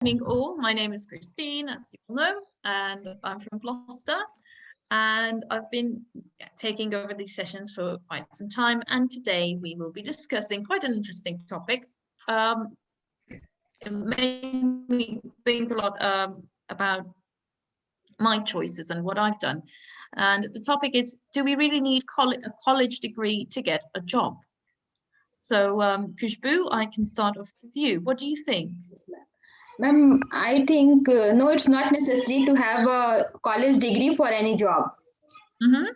Evening all, my name is Christine, as you all know, and I'm from Gloucester. And I've been taking over these sessions for quite some time. And today we will be discussing quite an interesting topic. It made me think a lot about my choices and what I've done. And the topic is, do we really need a college degree to get a job? So, Khushbu, I can start off with you. What do you think? Ma'am, I think no, it's not necessary to have a college degree for any job. Mm-hmm.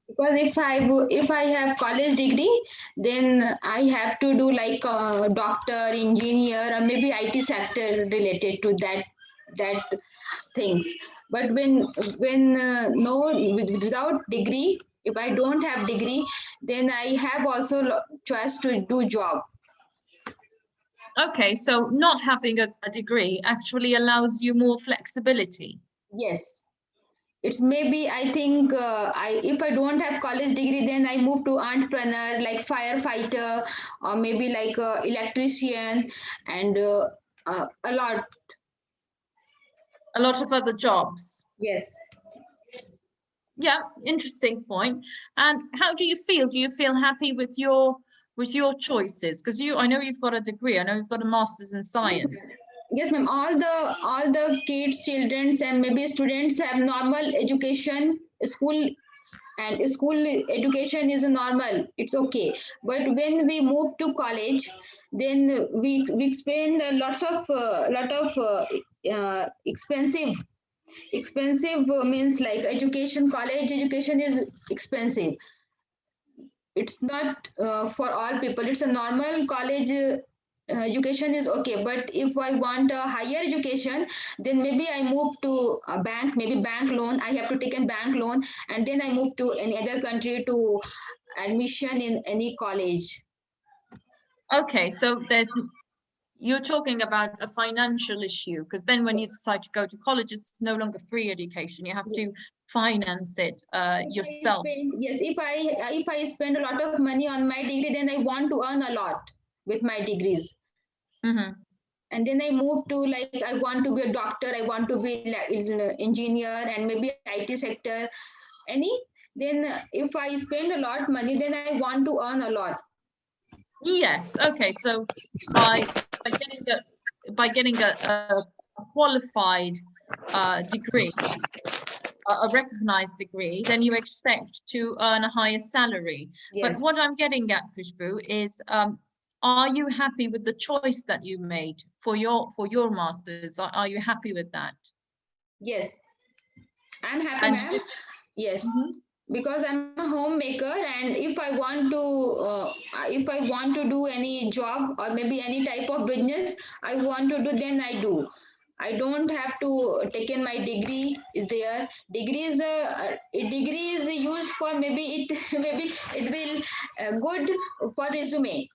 Because if I have college degree, then I have to do like a doctor, engineer, or maybe IT sector related to that things. But when no without degree, if I don't have degree, then I have also choice to do job. Okay, so not having a degree actually allows you more flexibility. Yes. It's maybe I think I if I don't have college degree, then I move to entrepreneur like firefighter or maybe like electrician and a lot. A lot of other jobs. Yes. Yeah, interesting point. And how do you feel? Do you feel happy with your choices? Because I know you've got a degree. I know you've got a master's in science. Yes, ma'am. All the kids, children, and maybe students have normal education, school and school education is normal. It's okay. But when we move to college, then we spend lot of expensive means like education. College education is expensive. It's not for all people. It's a normal college education is okay, but if I want a higher education, then maybe I move to a bank, maybe bank loan. I have to take a bank loan, and then I move to any other country to admission in any college. Okay, so you're talking about a financial issue, because then when you decide to go to college, it's no longer free education. You have Yes. to finance it yourself. If I spend a lot of money on my degree, then I want to earn a lot with my degrees. Mm-hmm. And then I moved to like I want to be a doctor, I want to be like engineer and maybe IT sector any. Then if I spend a lot money, then I want to earn a lot. Yes. Okay. So by by getting a qualified degree, a recognized degree, then you expect to earn a higher salary. But Yes. what I'm getting at, Khushbu, is are you happy with the choice that you made for your masters? Are you happy with that? Yes, I'm happy, And ma'am. Yes, Mhm. because I'm a homemaker, and if I want to do any job or maybe any type of business I want to do, then I do. I don't have to take in my degree. Is there a degree is used for maybe it maybe it will good for resume,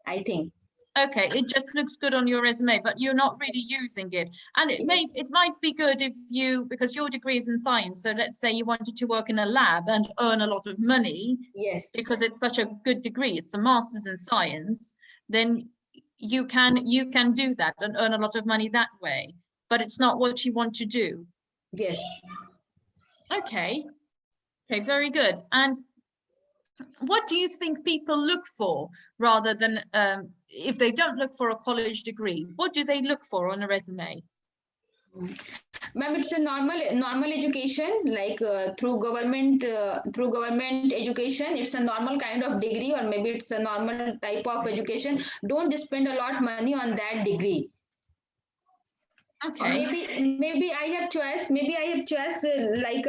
I think. Okay, it just looks good on your resume, but you're not really using it. And Yes. it might be good if because your degree is in science. So let's say you wanted to work in a lab and earn a lot of money Yes. because it's such a good degree. It's a master's in science. Then you can do that and earn a lot of money that way. But it's not what you want to do. Yes. Okay. Okay, very good. And what do you think people look for rather than if they don't look for a college degree, what do they look for on a resume? Ma'am, it's a normal education like through government education. It's a normal kind of degree, or maybe it's a normal type of education. Don't spend a lot money on that degree. Or Okay. maybe I have choice. Maybe I have choice like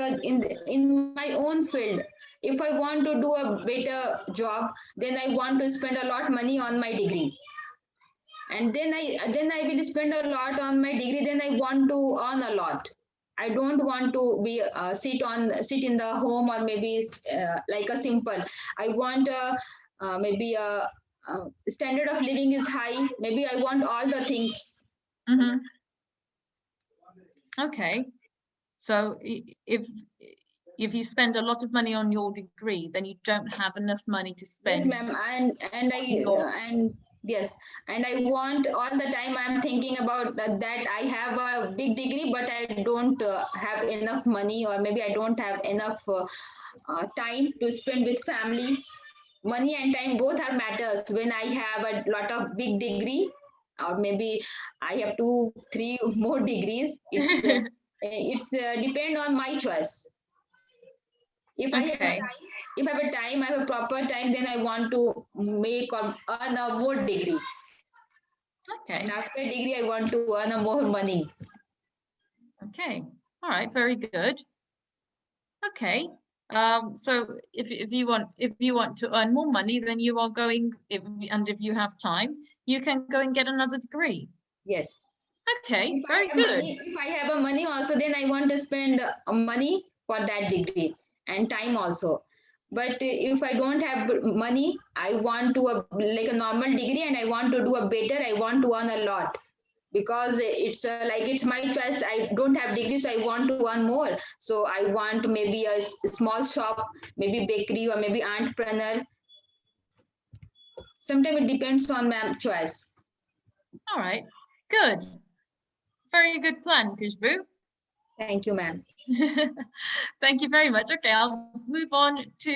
in my own field. If I want to do a better job, then I want to spend a lot money on my degree, and then I will spend a lot on my degree. Then I want to earn a lot. I don't want to be sit in the home, or maybe like a simple. I want maybe a standard of living is high. Maybe I want all the things. Mm-hmm. Okay. So if you spend a lot of money on your degree, then you don't have enough money to Yes, spend ma'am. And on your and Yes, and I want all the time I'm thinking about that I have a big degree, but I don't have enough money, or maybe I don't have enough time to spend with family. Money and time both are matters when I have a lot of big degree, or maybe I have two, three more degrees. It's depend on my choice. If I have a Okay. time, if I have a time, I have a proper time, then I want to make or earn a more degree. And Okay. after degree, I want to earn a more money. Okay. All right. Very good. Okay. So if you want to earn more money, then you are going if you have time, you can go and get another degree. Yes. Okay. If Very I have good. money, if I have a money also, then I want to spend money for that degree and time also. But if I don't have money, I want to like a normal degree, and I want to do a better. I want to earn a lot, because it's like it's my choice. I don't have degree, so I want to earn more. So I want maybe a small shop, maybe bakery, or maybe entrepreneur. Sometimes it depends on my choice. All right. Good. Very good plan, Khushbu. Thank you, ma'am. Thank you very much. Okay, I'll move on to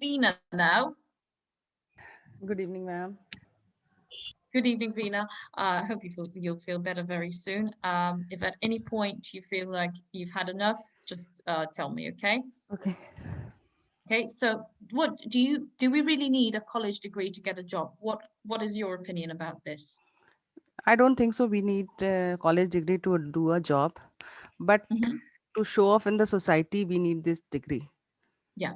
Veena now. Good evening, ma'am. Good evening, Veena. I hope you'll feel better very soon. If at any point you feel like you've had enough, just tell me, okay? Okay. Okay, so what do we really need a college degree to get a job? What is your opinion about this? I don't think so. We need a college degree to do a job, but Hmm. to show off in the society, we need this degree. Yeah.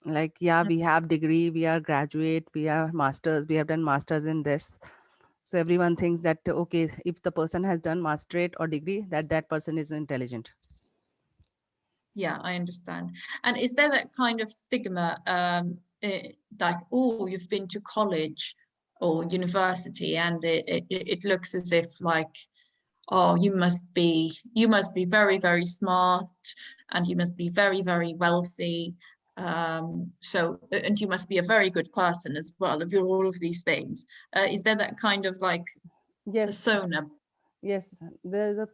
Like, yeah, Mm. we have degree, we are graduate, we are masters, we have done masters in this. So everyone thinks that okay, if the person has done masterate or degree, that person is intelligent. Yeah, I understand. And is there that kind of stigma, like, oh, you've been to college or university, and it looks as if like, oh, you must be very, very smart, and you must be very, very wealthy. And you must be a very good person as well, if you're all of these things. Is there that kind of like Yes, persona? yes. There is a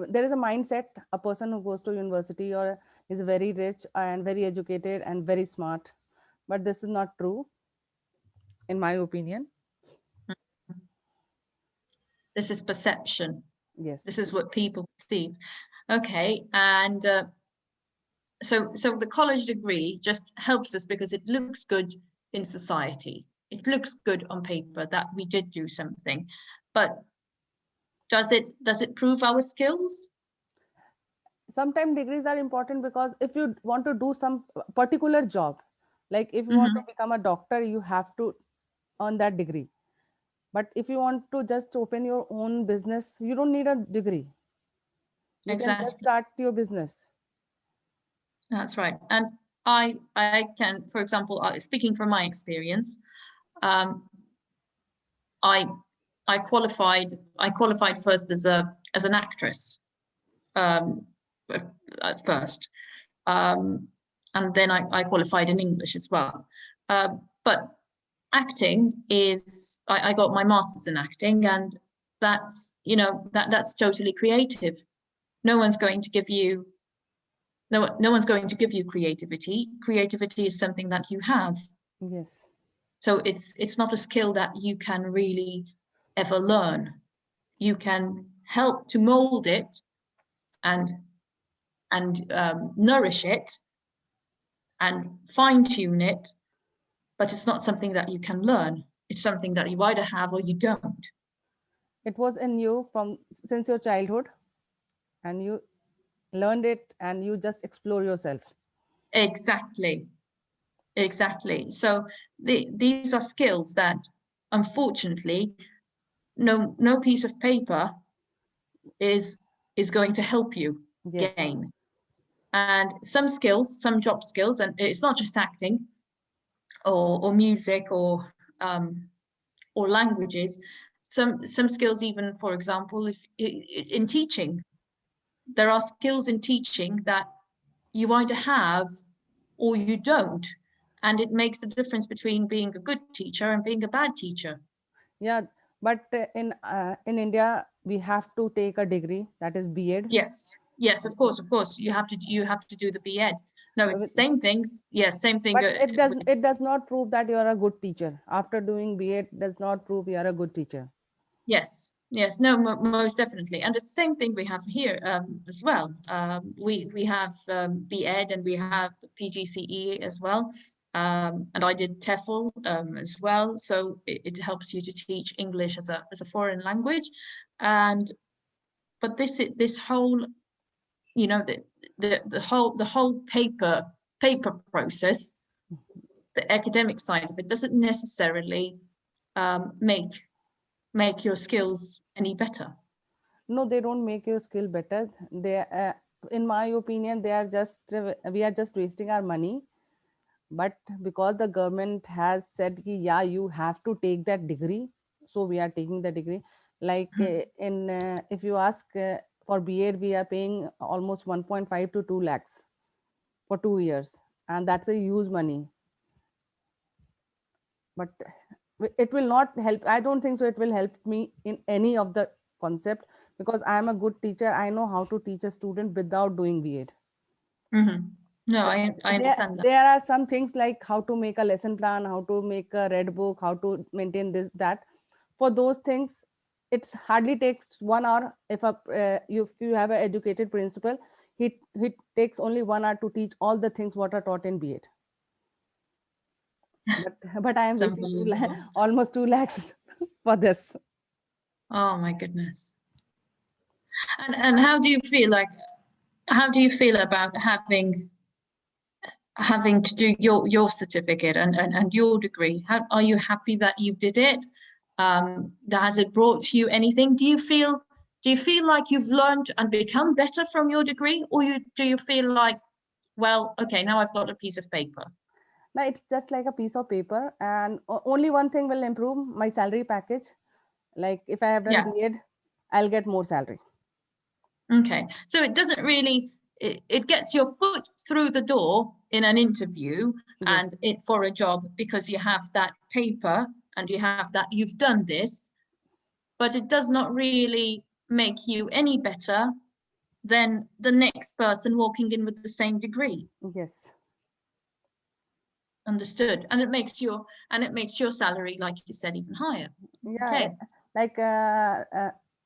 there is a mindset. A person who goes to university or is very rich and very educated and very smart, but this is not true, in my opinion. This is perception. Yes. This is what people perceive. Okay, and so the college degree just helps us because it looks good in society. It looks good on paper that we did do something, but does it prove our skills? Sometimes degrees are important because if you want to do some particular job, like if you want to Hmm. become a doctor, you have to earn that degree. But if you want to just open your own business, you don't need a degree. You can just Exactly. start your business. That's right. And I can, for example, speaking from my experience, um, I I qualified first as an actress, um, at first. Um, and then I qualified in English as well. But acting is, I got my master's in acting, and that's totally creative. No one's going to give you no one's going to give you creativity. Creativity is something that you have. Yes. So it's not a skill that you can really ever learn. You can help to mold it and nourish it and fine tune it, but it's not something that you can learn. It's something that you either have or you don't. It was in you from since your childhood, and you learned it and you just explore yourself. Exactly, exactly. So these are skills that, unfortunately, no piece of paper is is going to help you Yes. gain. And some skills, some job skills, and it's not just acting or music um, or languages. Some skills, even for example, if in teaching, there are skills in teaching that you either have or you don't. and it makes the difference between being a good teacher and being a bad teacher. Yeah, but in India we have to take a degree, that is B.Ed. Yes, yes, of course. You have to do the B.Ed. No, it's the same things. Yes, same thing. But it does not prove that you are a good teacher. After doing B.Ed does not prove you are a good teacher. Yes, yes, no, most definitely, and the same thing we have here as well. We have B.Ed and we have the PGCE as well, and I did TEFL as well. So it helps you to teach English as a foreign language, and but this whole, you know, the whole paper process, the academic side of it, doesn't necessarily make your skills any better. No, they don't make your skill better. They in my opinion they are just we are just wasting our money. But because the government has said ki, yeah, you have to take that degree, so we are taking the degree. Like in if you ask for B.Ed we are paying almost 1.5 to 2 lakhs for 2 years, and that's a huge money. But it will not help. I don't think so it will help me in any of the concept, because I am a good teacher. I know how to teach a student without doing B.Ed. Mm-hmm. No, I understand that. There are some things like how to make a lesson plan, how to make a red book, how to maintain this, that. For those things, it's hardly takes 1 hour. If you have an educated principal, he takes only 1 hour to teach all the things what are taught in B.Ed. But I am It's wasting unbelievable. almost 2 lakhs for this. Oh my goodness. And how do you feel about having to do your certificate and your degree? How are you happy that you did it? Has it brought you anything? Do you feel like you've learned and become better from your degree, or do you feel like, well, okay, now I've got a piece of paper? Now it's just like a piece of paper, and only one thing will improve my salary package. Like if I have done Yeah. B.Ed, I'll get more salary. Okay, so it doesn't really, it gets your foot through the door in an interview Yes. and it for a job because you have that paper and you have that you've done this, but it does not really make you any better than the next person walking in with the same degree. Yes. Understood. And it makes your salary, like you said, even higher. Yeah. Okay. Like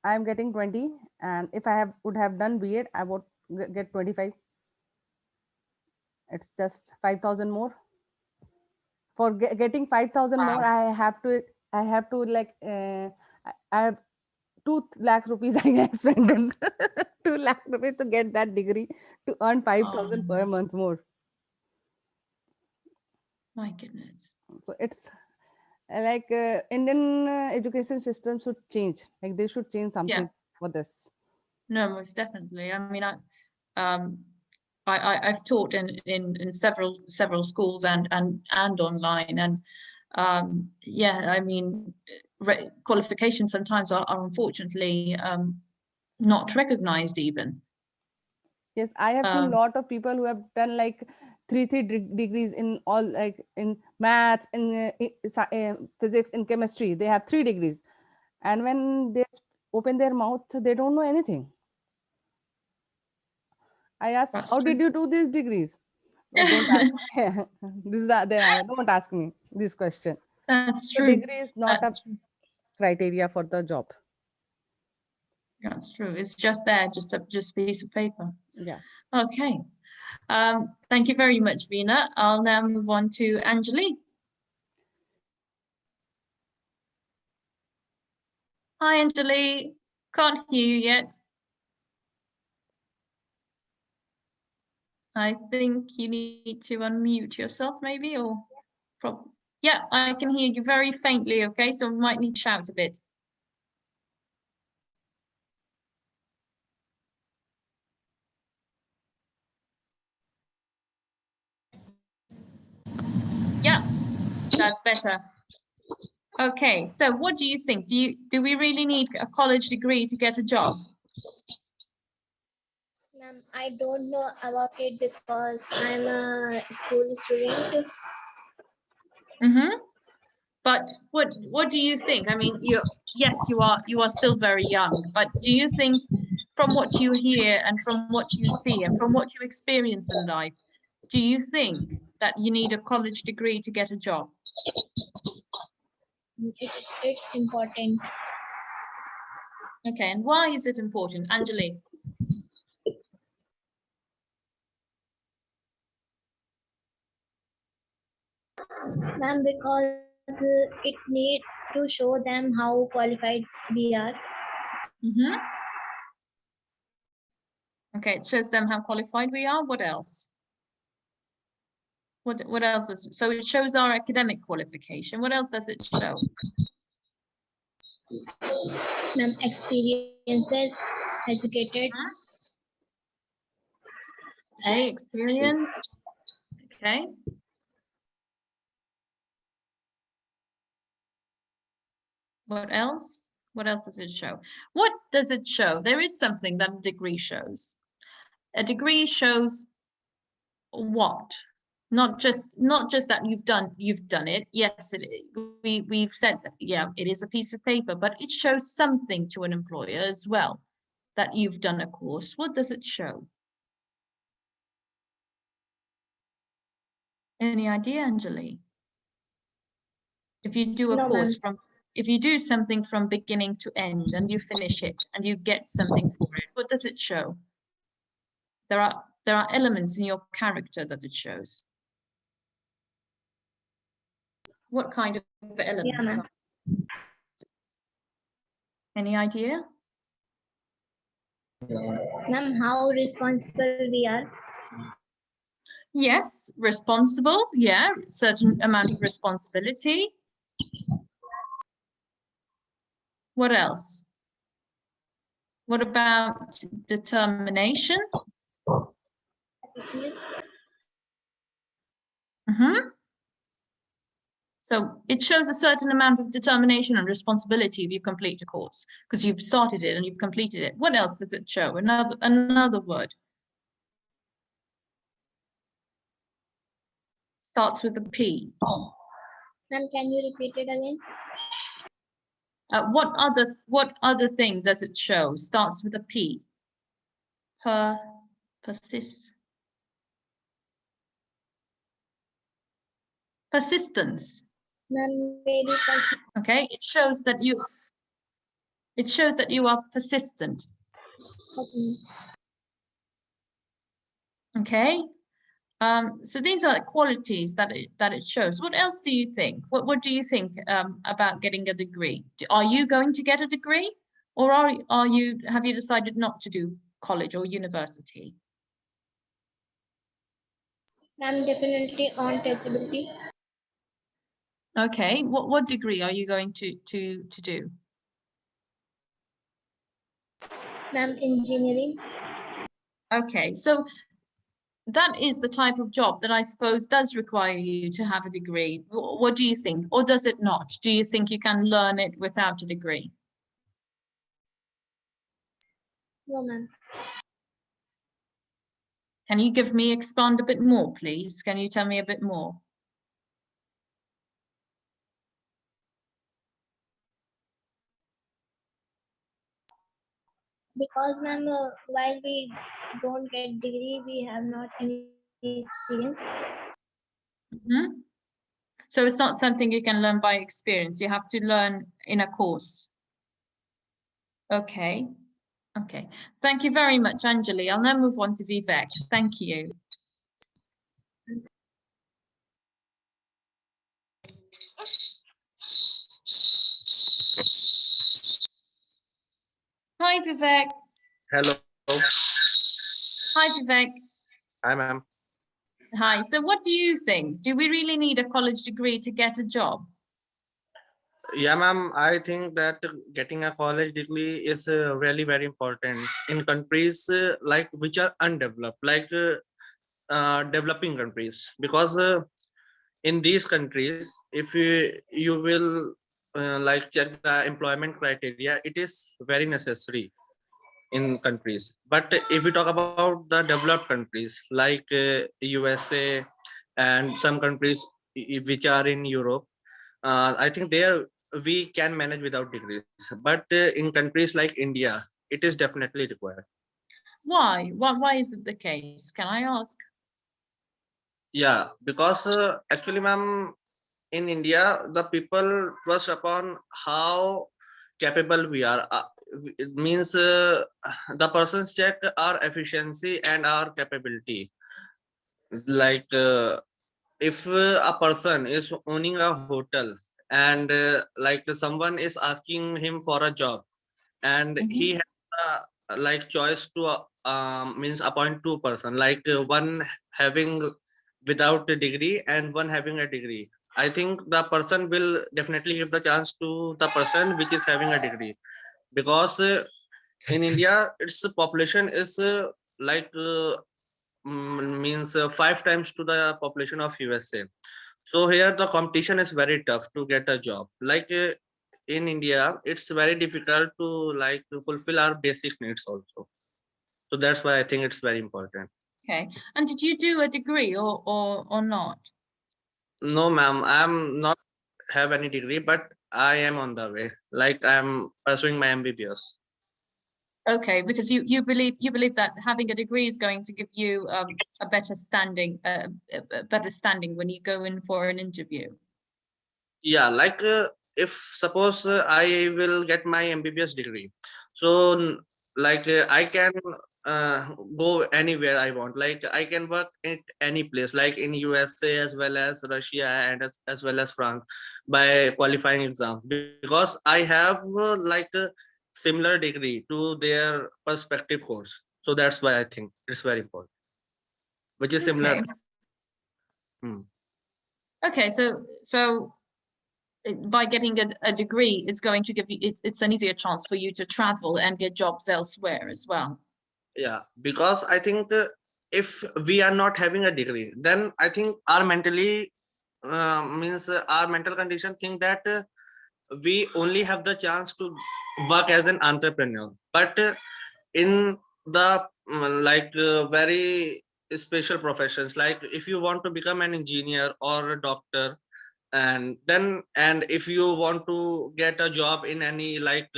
I'm getting 20, and if I would have done B.Ed, I would get 25. It's just 5,000 more. For getting 5,000 more, Wow. I have to like I have 2 lakh rupees I expended 2 lakh rupees to get that degree, to earn 5,000 per month more. My goodness. So it's like Indian education system should change. Like they should change Yeah. something for this. No, most definitely. I mean, um, I've taught in several schools and online, and yeah, I mean, qualifications sometimes are unfortunately not recognized even. Yes, I have seen a Um, lot of people who have done like three degrees in all, like in maths, in physics, in chemistry. They have 3 degrees, and when they open their mouth, they don't know anything. I asked, that's "How did true. you do these degrees?" Oh, don't ask me. This is don't ask me this question. That's So true. degree is not a That's true. criteria for the job. That's true. It's just there, just a piece of paper. Yeah. Okay. Thank you very much, Veena. I'll now move on to Anjali. Hi, Anjali. Can't hear you yet. I think you need to unmute yourself, maybe, or yeah, I can hear you very faintly. Okay, so we might need to shout a bit. Yeah, that's better. Okay, so what do you think? Do we really need a college degree to get a job? Ma'am, I don't know about it because I'm a school student. But what do you think? I mean, yes, you are still very young, but do you think, from what you hear and from what you see and from what you experience in life, do you think that you need a college degree to get a job? It's important. Okay, and why is it important, Anjali? Ma'am, because it needs to show them how qualified we are. Okay, it shows them how qualified we are. What else? What else is, so it shows our academic qualification. What else does it show? Ma'am, experiences, educated. Okay, experience. Okay. What else? What else does it show? What does it show? There is something that a degree shows. A degree shows what? Not just that you've done it. Yes, we've said that, yeah, it is a piece of paper, but it shows something to an employer as well, that you've done a course. What does it show? Any idea, Anjali? If you do a No, course ma'am. if you do something from beginning to end and you finish it and you get something for it, what does it show? There are elements in your character that it shows. What kind of elements? Yeah, ma'am. Any idea? Ma'am, how responsible we are. Yes, responsible. Yeah, certain amount of responsibility. What else? What about determination? So it shows a certain amount of determination and responsibility if you complete a course, because you've started it and you've completed it. What else does it show? Another word. Starts with a P. Ma'am, can you repeat it again? What other thing does it show? Starts with a P. Persistence. Ma'am, very persistent. Okay, it shows that you are persistent. Okay. So these are the qualities that it shows. What else do you think? What do you think about getting a degree? Are you going to get a degree, or have you decided not to do college or university? Ma'am, definitely on teachability. Okay. What degree are you going to do? Ma'am, engineering. Okay. So that is the type of job that I suppose does require you to have a degree. What do you think? Or does it not? Do you think you can learn it without a degree? No, ma'am. Can you expand a bit more, please? Can you tell me a bit more? Because, ma'am, while we don't get degree, we have not any experience. So it's not something you can learn by experience. You have to learn in a course. Okay. Okay. Thank you very much, Anjali. I'll now move on to Vivek. Thank you. Hi, Vivek. Hello. Hi, Vivek. Hi, ma'am. Hi. So what do you think? Do we really need a college degree to get a job? Yeah, ma'am. I think that getting a college degree is really very important in countries like which are undeveloped, like developing countries, because in these countries, if you will like check the employment criteria, it is very necessary in countries. But if we talk about the developed countries like USA and some countries which are in Europe, I think there we can manage without degrees. But in countries like India, it is definitely required. Why? Why is it the case? Can I ask? Yeah, because actually, ma'am, in India, the people trust upon how capable we are. It means the persons check our efficiency and our capability. Like if a person is owning a hotel and like someone is asking him for a job, and he has like choice to means appoint two person, like one having without a degree and one having a degree. I think the person will definitely give the chance to the person which is having a degree, because in India its population is like means 5 times to the population of USA. So here the competition is very tough to get a job. Like in India, it's very difficult to like to fulfill our basic needs also. So that's why I think it's very important. Okay. And did you do a degree or not? No, ma'am, I'm not have any degree, but I am on the way. Like I'm pursuing my MBBS. Okay, because you believe that having a degree is going to give you a better standing, a better standing when you go in for an interview. Yeah, like if suppose I will get my MBBS degree, so like I can go anywhere I want. Like I can work at any place, like in USA as well as Russia and as well as France, by qualifying exam, because I have like a similar degree to their perspective course. So that's why I think it's very important, which is similar. Okay. Hmm. Okay, so by getting a degree, it's going to give you it's an easier chance for you to travel and get jobs elsewhere as well. Yeah, because I think if we are not having a degree, then I think our mentally means our mental condition think that we only have the chance to work as an entrepreneur. But in the like very special professions, like if you want to become an engineer or a doctor, and if you want to get a job in any like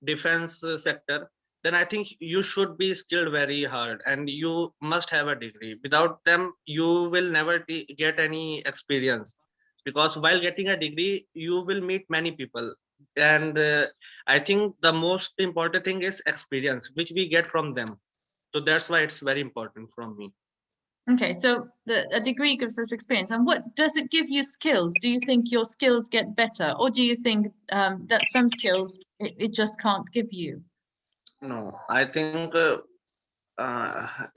defense sector, then I think you should be skilled very hard and you must have a degree. Without them you will never get any experience, because while getting a degree you will meet many people, and I think the most important thing is experience which we get from them. So that's why it's very important from me. Okay, so a degree gives us experience. And what does it give you skills? Do you think your skills get better, or do you think that some skills it just can't give you? No, I think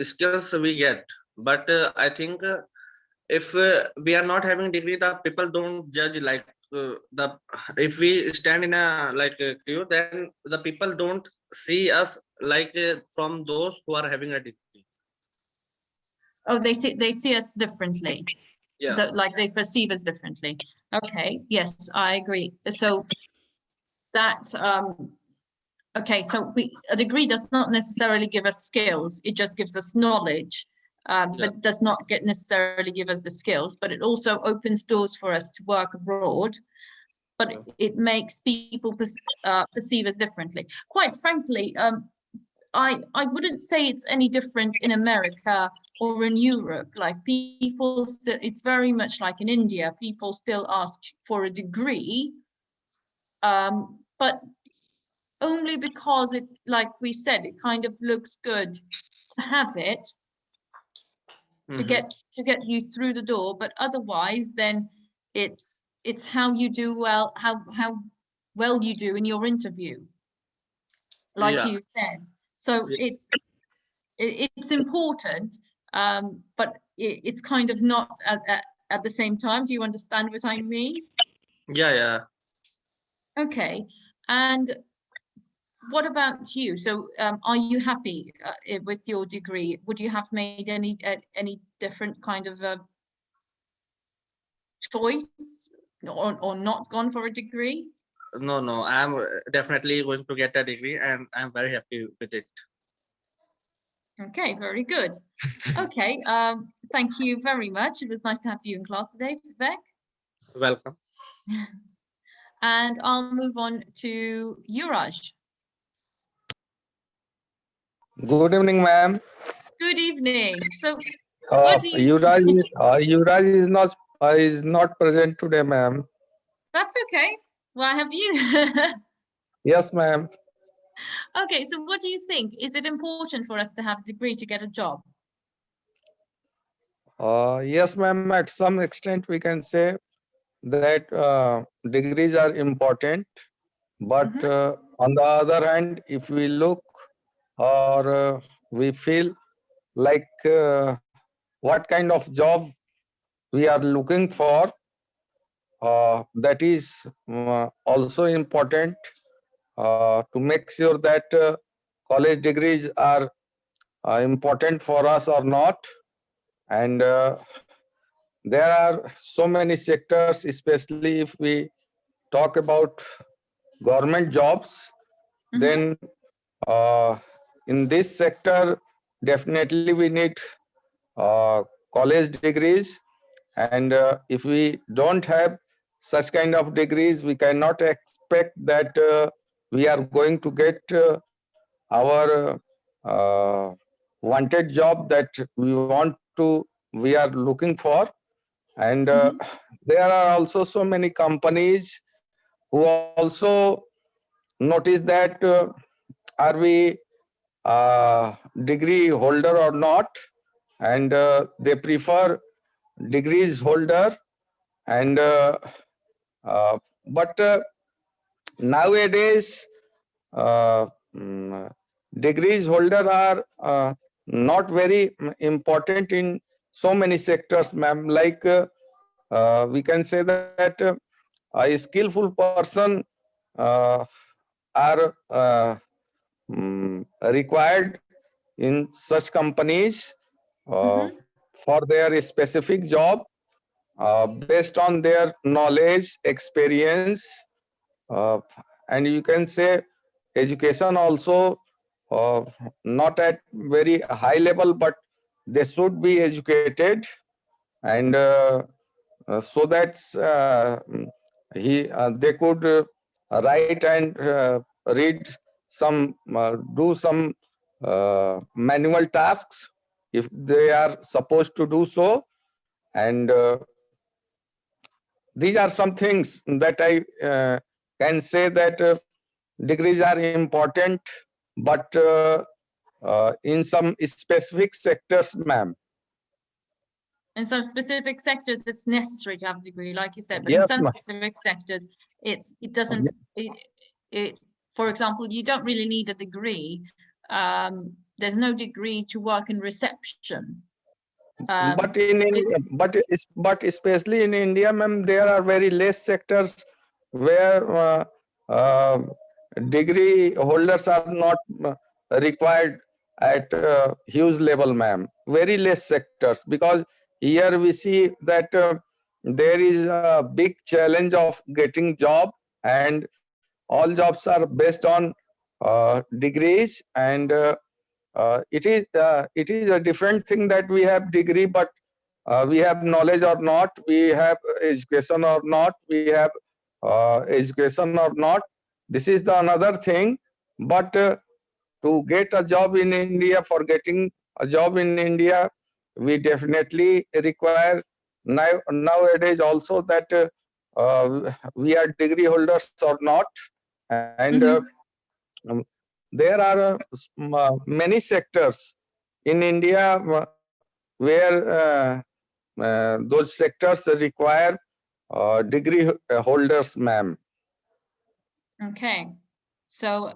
skills we get, but I think if we are not having degree, the people don't judge like the if we stand in a like a queue, then the people don't see us like from those who are having a degree. Oh, they see us differently. Yeah, Like they perceive us differently. Okay, yes, I agree. So that okay, so a degree does not necessarily give us skills, it just gives us knowledge, yeah, but does not necessarily give us the skills, but it also opens doors for us to work abroad, but yeah. it makes people perceive us differently. Quite frankly, I wouldn't say it's any different in America or in Europe. Like people still, it's very much like in India, people still ask for a degree, but only because it, like we said, it kind of looks good to have it to Mhm. get you through the door, but otherwise then it's how you do well, how well you do in your interview, like Yeah, you said. So yeah, it's important, but it's kind of not at the same time. Do you understand what I mean? yeah, yeah. Okay. And what about you? So, are you happy with your degree? Would you have made any different kind of choice, or not gone for a degree? No, no, I'm definitely going to get a degree and I'm very happy with it. Okay, very good. Okay. Thank you very much. It was nice to have you in class today, Vivek. Welcome. And I'll move on to Yuraj. Good evening, ma'am. Good evening. So, what do you? Yuvraj is not present today, ma'am. That's okay. Well, I have you. Yes, ma'am. Okay. So, what do you think? Is it important for us to have a degree to get a job? Yes, ma'am. At some extent, we can say that degrees are important. But on the other hand, if we look or we feel like what kind of job we are looking for, that is also important to make sure that college degrees are important for us or not. And there are so many sectors, especially if we talk about government jobs, then in this sector, definitely we need college degrees. And if we don't have such kind of degrees, we cannot expect that we are going to get our wanted job that we are looking for. And there are also so many companies who also notice that are we degree holder or not, and they prefer degrees holder. And but nowadays degrees holder are not very important in so many sectors, ma'am. Like we can say that a skillful person uh, are required in such companies for their specific job based on their knowledge, experience, uh, and you can say education also, uh, not at very high level, but they should be educated. And so that they could write and read some, do some manual tasks if they are supposed to do so. And these are some things that I can say that degrees are important, but in some specific sectors, ma'am. In some specific sectors, it's necessary to have a degree, like you said, but in Yes, some ma'am. specific sectors, it doesn't. For example, you don't really need a degree. There's no degree to work in reception. But in India, but especially in India, ma'am, there are very less sectors where uh, degree holders are not required at huge level, ma'am. Very less sectors, because here we see that there is a big challenge of getting job, and all jobs are based on degrees. And it is a different thing that we have degree, but we have knowledge or not, we have education or not, we have education or not. This is the another thing. But to get a job in India, for getting a job in India, we definitely require nowadays also that we are degree holders or not. And um, there are many sectors in India where those sectors require degree holders, ma'am. Okay, so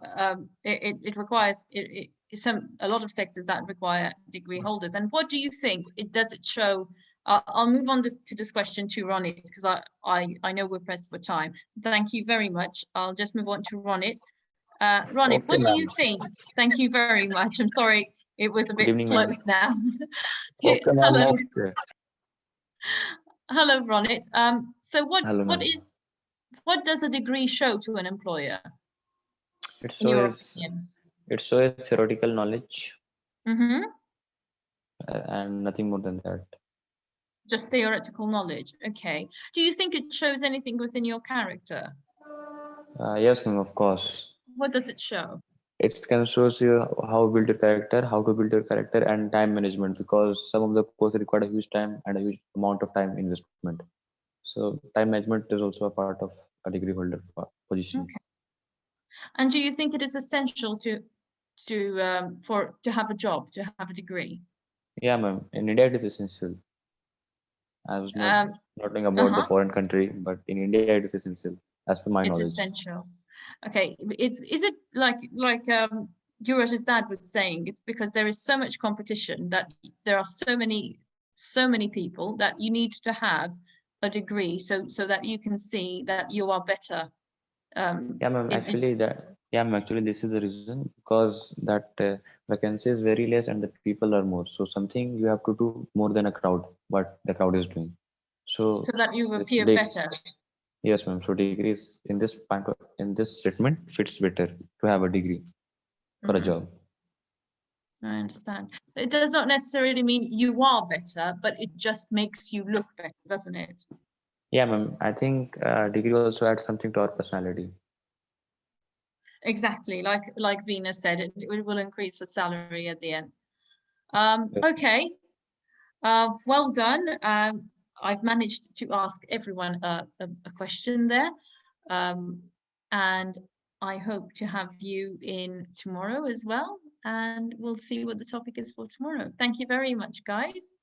it requires a lot of sectors that require degree holders. And what do you think? Does it show? I'll move on to this question to Ronit, because I know we're pressed for time. Thank you very much. I'll just move on to Ronit. Ronit, Okay, what do ma'am. you think? Thank you very much. I'm sorry it was a Good bit evening, ma'am. close now. Okay, ma'am. Hello, Okay. hello, Ronit. So Hello, ma'am. what does a degree show to an employer, It in your shows opinion? it shows theoretical knowledge. Mm-hmm. and nothing more than that. Just theoretical knowledge. Okay. Do you think it shows anything within your character? Yes, ma'am, of course. What does it show? It can shows you how to build your character, and time management, because some of the courses require a huge time and a huge amount of time investment. So time management is also a part of a degree holder position. Okay. And do you think it is essential to have a job, to have a degree? Yeah, ma'am. In India, it is essential. I was not knowing about the foreign country, but in India, it is essential, as per my It's knowledge. essential. Okay. Is it like Yuraj's dad was saying? It's because there is so much competition that there are so many people that you need to have a degree so that you can see that you are better. Yeah, ma'am. Actually, this is the reason, because that vacancy is very less and the people are more. So something you have to do more than a crowd, what the crowd is doing. So so that you this appear big, better. yes, ma'am. So degrees in this point in this statement fits better to have a degree for a Mhm. job. I understand. It does not necessarily mean you are better, but it just makes you look better, doesn't it? Yeah, ma'am. I think degree also adds something to our personality. Exactly, like Venus said, it will increase the salary at the end. Yes. Okay, well done. I've managed to ask everyone a question there, and I hope to have you in tomorrow as well. And we'll see what the topic is for tomorrow. Thank you very much, guys.